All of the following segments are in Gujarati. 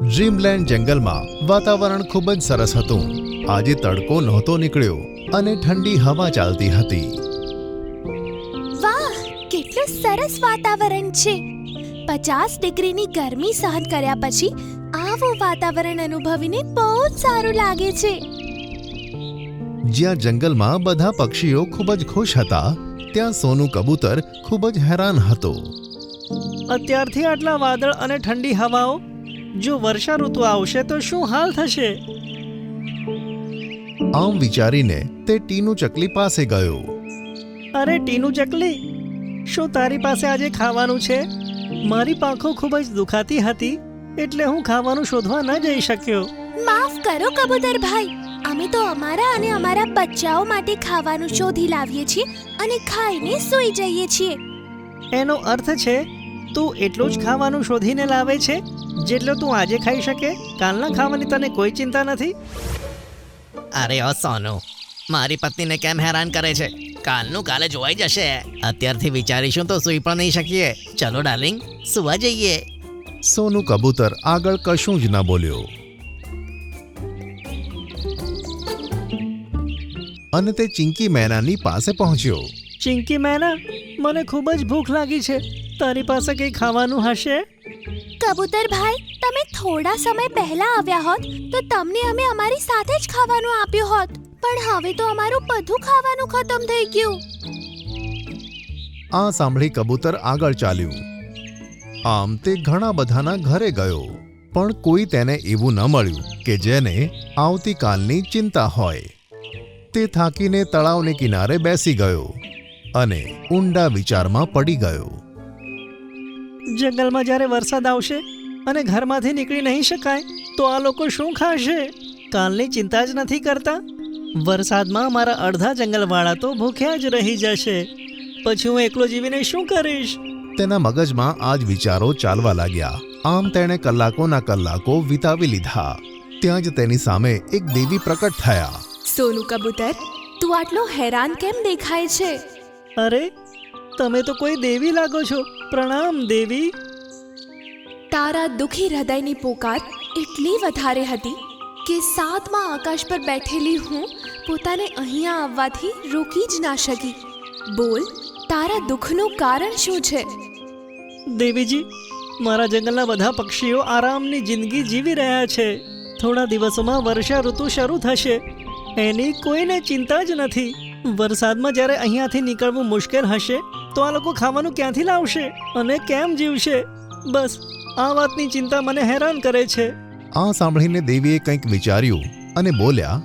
ડ્રીમલેન્ડ જંગલમાં વાતાવરણ ખૂબ જ સરસ હતું. આજે તડકો નહોતો નીકળ્યો અને ઠંડી હવા ચાલતી હતી. વાહ, કેટલું સરસ વાતાવરણ છે. 50 ડિગ્રીની ગરમી સહન કર્યા પછી આવું વાતાવરણ અનુભવીને બહુ જ સારું લાગે છે. જ્યાં જંગલમાં બધા પક્ષીઓ ખૂબ જ ખુશ હતા, ત્યાં સોનું કબૂતર ખૂબ જ હેરાન હતો. અત્યારથી આટલા વાદળ અને ઠંડી હવાઓ, જો વર્ષા ઋતુ આવશે તો શું હાલ થશે? આમ વિચારીને તે ટીનું ચકલી પાસે ગયો. અરે ટીનું ચકલી, શું તારી પાસે આજે ખાવાનું છે? મારી પાંખો ખૂબ જ દુખાતી હતી, એટલે હું ખાવાનું શોધવા ન જઈ શક્યો. માફ કરો કબૂતર ભાઈ, અમે તો અમારા અને અમારા બચ્ચાઓ માટે ખાવાનું શોધી લાવીએ છીએ અને ખાઈને સૂઈ જઈએ છીએ. એનો અર્થ છે તું એટલું જ ખાવાનું શોધીને લાવે છે જેટલો તું આજે ખાઈ શકે? કાલના ખાવાની તને કોઈ ચિંતા નથી? અરે ઓ સોનુ, મારી પત્નીને કેમ હેરાન કરે છે? કાલનું કાલે જોવાઈ જશે. અત્યારથી વિચારીશું તો સૂઈ પણ નહીં શકીએ. ચલો ડાર્લિંગ, સુવા જઈએ. સોનું કબૂતર આગળ કશું જ ન બોલ્યો અને તે ચિંકી મેનાની પાસે પહોંચ્યો. ચિંકી મેના, મને ખૂબ જ ભૂખ લાગી છે. તારી પાસે કંઈ ખાવાનું હશે? કબૂતર ભાઈ, તમે થોડા સમય પહેલા આવ્યા હોત તો તમને અમે અમારી સાથે જ ખાવાનું આપ્યું હોત, પણ હવે તો અમારું બધું ખાવાનું ખતમ થઈ ગયું. આ સાંભળી કબૂતર આગળ ચાલ્યું. આમ તે ઘણા બધાના ઘરે ગયો, પણ કોઈ તેને એવું ન મળ્યું કે જેને આવતીકાલની ચિંતા હોય. તે થાકીને તળાવને કિનારે બેસી ગયો અને ઊંડા વિચારમાં પડી ગયો. જંગલમાં જ્યારે વરસાદ આવશે અને ઘરમાંથી નીકળી નહીં શકાય તો આ લોકો શું ખાશે? કાલની ચિંતા જ નથી કરતા. વરસાદમાં મારા અડધા જંગલવાળા તો ભૂખ્યા જ રહી જશે. પછી હું એકલો જીવીને શું કરીશ? તેના મગજમાં આ જ વિચારો ચાલવા લાગ્યા. આમ તેણે કલાકોના કલાકો વિતાવી લીધા. ત્યાં જ તેની સામે એક દેવી પ્રકટ થયા. સોનું કબૂતર, તું આટલો હેરાન કેમ દેખાય છે? અરે, તમે તો કોઈ દેવી લાગો છો. પ્રણામ દેવી. તારા દુખી હૃદયની પોકાર એટલી વધારે હતી કે 7મા આકાશ પર બેઠેલી હું પોતાને અહીંયા આવવાથી રોકી જ ના શકી. બોલ, તારા દુઃખનું કારણ શું છે? દેવીજી, મારા જંગલના બધા પક્ષીઓ આરામની જિંદગી જીવી રહ્યા છે. થોડા દિવસોમાં વર્ષા ઋતુ શરૂ થશે, એની કોઈને ચિંતા જ નથી. વરસાદમાં જ્યારે અહીંયાથી નીકળવું મુશ્કેલ હશે તો આ લોકો ખાવાનું ક્યાંથી લાવશે અને કેમ જીવશે? બસ આ વાતની ચિંતા મને હેરાન કરે છે. આ સાંભળીને દેવીએ કંઈક વિચાર્યું અને બોલ્યા,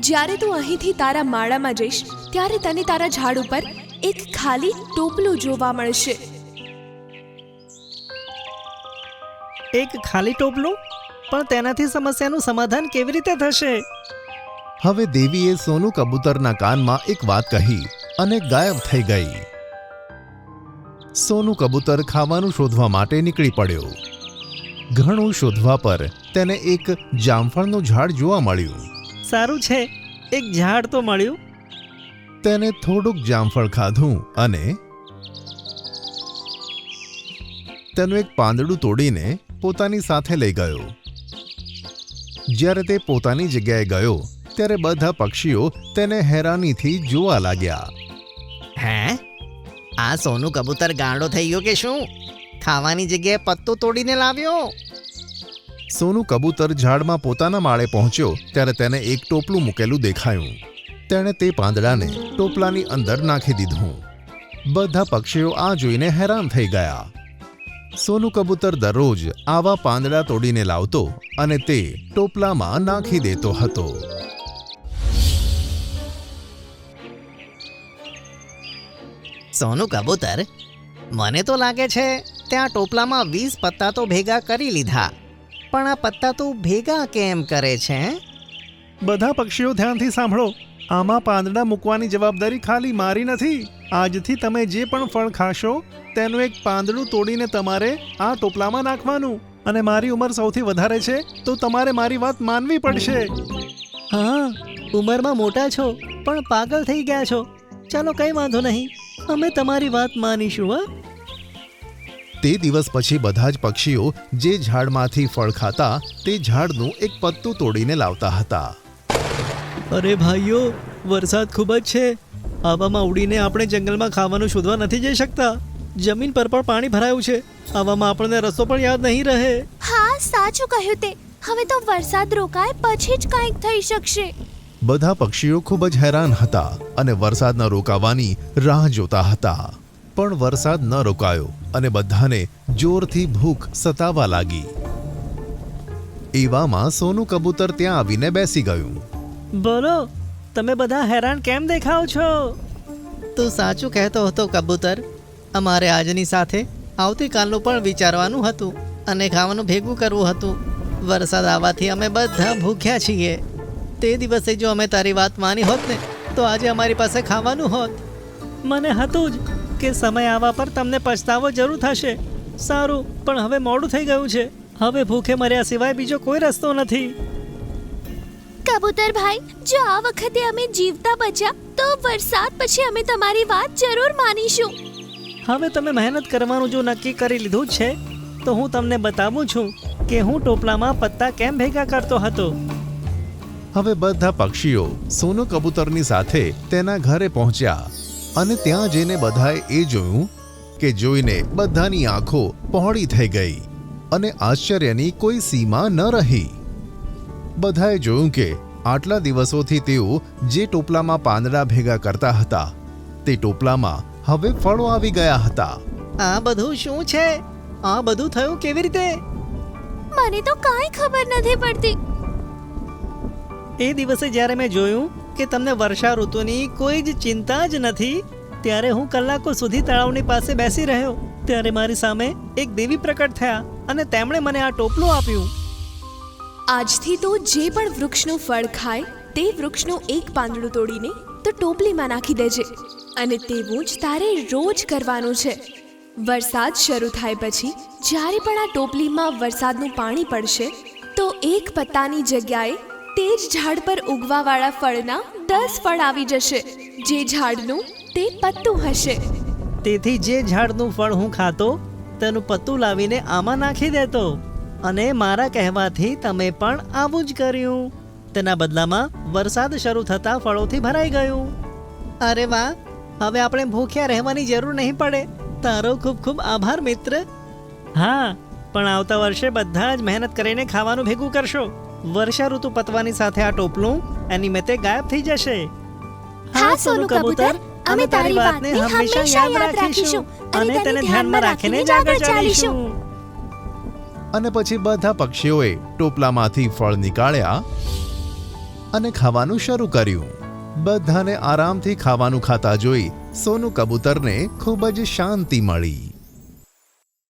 જ્યારે તું અહીંથી તારા માળામાં જઈશ ત્યારે તને તારા ઝાડ ઉપર એક ખાલી ટોપલું જોવા મળશે. એક ખાલી ટોપલું? પણ તેનાથી સમસ્યાનું સમાધાન કેવી રીતે થશે? હવે દેવીએ સોનું કબૂતરના કાનમાં એક વાત કહી અને ગાયબ થઈ ગઈ. સોનું કબૂતર ખાવાનું શોધવા માટે નીકળી પડ્યો. ઘણું શોધવા પર તેને એક જામફળનું ઝાડ જોવા મળ્યું. સારું છે, એક ઝાડ તો મળ્યું. તેને થોડુંક જામફળ ખાધું અને તેનું એક પાંદડું તોડીને પોતાની સાથે લઈ ગયો. જ્યારે તે પોતાની જગ્યાએ ગયો ત્યારે બધા પક્ષીઓ તેને હેરાનીથી જોવા લાગ્યા. હે, આ સોનું કબૂતર ગાંડો થઈ ગયો કે શું? ખાવાની જગ્યાએ પત્તો તોડીને લાવ્યો. સોનું કબૂતર ઝાડમાં પોતાના માળે પહોંચ્યો ત્યારે તેને એક ટોપલું મૂકેલું દેખાયું. તેણે તે પાંદડાને ટોપલાની અંદર નાખી દીધું. બધા પક્ષીઓ આ જોઈને હેરાન થઈ ગયા. સોનું કબૂતર દરરોજ આવા પાંદડા તોડીને લાવતો અને તે ટોપલામાં નાખી દેતો હતો. સોનું કબૂતર, મને તો લાગે છે ત્યાં ટોપલામાં 20 પત્તા તો ભેગા કરી લીધા, પણ આ પત્તા તું ભેગા કેમ કરે છે? બધા પક્ષીઓ ધ્યાનથી સાંભળો. આમાં પાંદડા મૂકવાની જવાબદારી ખાલી મારી નથી. આજથી તમે જે પણ ફળ ખાશો તેનું એક પાંદડું તોડીને તમારે આ ટોપલામાં નાખવાનું. અને મારી ઉંમર સૌથી વધારે છે તો તમારે મારી વાત માનવી પડશે. હા, ઉંમરમાં મોટા છો પણ પાગલ થઈ ગયા છો. ચાલો, કંઈ વાંધો નહીં, અમે તમારી વાત માનીશું. હા, તે દિવસ પછી બધા જ પક્ષીઓ જે ઝાડમાંથી ફળ ખાતા તે ઝાડનું એક પત્તું તોડીને લાવતા હતા. અરે ભાઈઓ, વરસાદ ખૂબ જ છે. આવામાં ઉડીને આપણે જંગલમાં ખાવાનું શોધવા નથી જઈ શકતા. જમીન પર પણ પાણી ભરાયું છે. આવામાં આપણને રસ્તો પણ યાદ નહીં રહે. હા, સાચું કહ્યું તે. હવે તો વરસાદ રોકાય પછી જ કંઈક થઈ શકશે. બધા પક્ષીઓ ખૂબ જ હેરાન હતા અને વરસાદ ન રોકાવાની રાહ જોતા હતા. પણ વરસાદ ન રોકાયો અને બધાને જોરથી ભૂખ સતાવા લાગી. એવામાં સોનું કબૂતર ત્યાં આવીને બેસી ગયું. બોલો, તમે બધા હેરાન કેમ દેખાવ છો? તું સાચું કહેતો હતો કબૂતર. અમારે આજની સાથે આવતીકાલનું પણ વિચારવાનું હતું અને ખાવાનું ભેગું કરવું હતું. વરસાદ આવવાથી અમે બધા ભૂખ્યા છીએ. તે દિવસે જો અમે તારી વાત માની હોત ને તો આજે અમારી પાસે ખાવાનું હોત. મને હતું જ કે સમય આવવા પર તમને પછતાવો જરૂર થશે. સારું, પણ હવે મોડું થઈ ગયું છે. હવે ભૂખે મર્યા સિવાય બીજો કોઈ રસ્તો નથી. કબૂતર ભાઈ, જો આ વખતે અમે જીવતા બચ્યા તો વરસાદ પછી અમે તમારી વાત જરૂર માનીશું. હવે તમે મહેનત કરવાનું જો નક્કી કરી લીધું જ છે તો હું તમને બતાવું છું કે હું ટોપલામાં પત્તા કેમ ભેગા કરતો હતો. હવે બધા પક્ષીઓ સોનું કબૂતરની સાથે તેના ઘરે પહોંચ્યા અને ત્યાં જઈને બધાએ એ જોયું કે જોઈને બધાની આંખો પહોળી થઈ ગઈ અને આશ્ચર્યની કોઈ સીમા ન રહી. બધાએ જોયું કે આટલા દિવસોથી તેઓ જે ટોપલામાં પાંદડા ભેગા કરતા હતા તે ટોપલામાં હવે ફળો આવી ગયા હતા. આ બધું શું છે? આ બધું થયું કેવી રીતે? મને તો કાંઈ ખબર નથી પડતી. એ દિવસે જ્યારે મેં જોયું કે તમને વર્ષા ઋતુની કોઈ જ ચિંતા જ નથી, ત્યારે હું કલાકો સુધી તળાવની પાસે બેસી રહ્યો. ત્યારે મારી સામે એક દેવી પ્રકટ થયા અને તેમણે મને આ ટોપલું આપ્યું. આજથી તો જે પણ વૃક્ષનું ફળ ખાય તે વૃક્ષનું એક પાંદડું તોડીને તો ટોપલીમાં નાખી દેજે અને તેવું જ તારે રોજ કરવાનું છે. વરસાદ શરૂ થાય પછી જ્યારે પણ આ ટોપલીમાં વરસાદનું પાણી પડશે તો એક પત્તાની જગ્યાએ તે જ ઝાડ પર ઉગવાવાળા ફળના 10 ફળ આવી જશે. જે ઝાડનું તે પત્તું હશે. તેથી જે ઝાડનું ફળ હું ખાતો તેનું પત્તું લાવીને આમાં નાખી દેતો અને મારા કહેવાથી તમે પણ આવું જ કર્યું. તેના બદલામાં વરસાદ શરૂ થતાં ફળોથી ભરાઈ ગયું. અરે વાહ, હવે આપણે ભૂખ્યા રહેવાની જરૂર નહીં પડે. તારો ખૂબ ખૂબ આભાર મિત્ર. હા, પણ આવતા વર્ષે બધા જ મહેનત કરીને ખાવાનું ભેગું કરશો. વર્ષા ઋતુ પતવાની સાથે આ ટોપલું એની મેતે ગાયબ થઈ જશે. હા સોનું કબૂતર, અમે તારી વાતને હંમેશા યાદ રાખીશું અને તેને ધ્યાનમાં રાખીને જ આગળ ચાલીશું. અને પછી બધા પક્ષીઓએ ટોપલામાંથી ફળ નીકાળ્યા અને ખાવાનું શરૂ કર્યું. બધાને આરામથી ખાવાનું ખાતા જોઈ સોનું કબૂતરને ખૂબ જ શાંતિ મળી.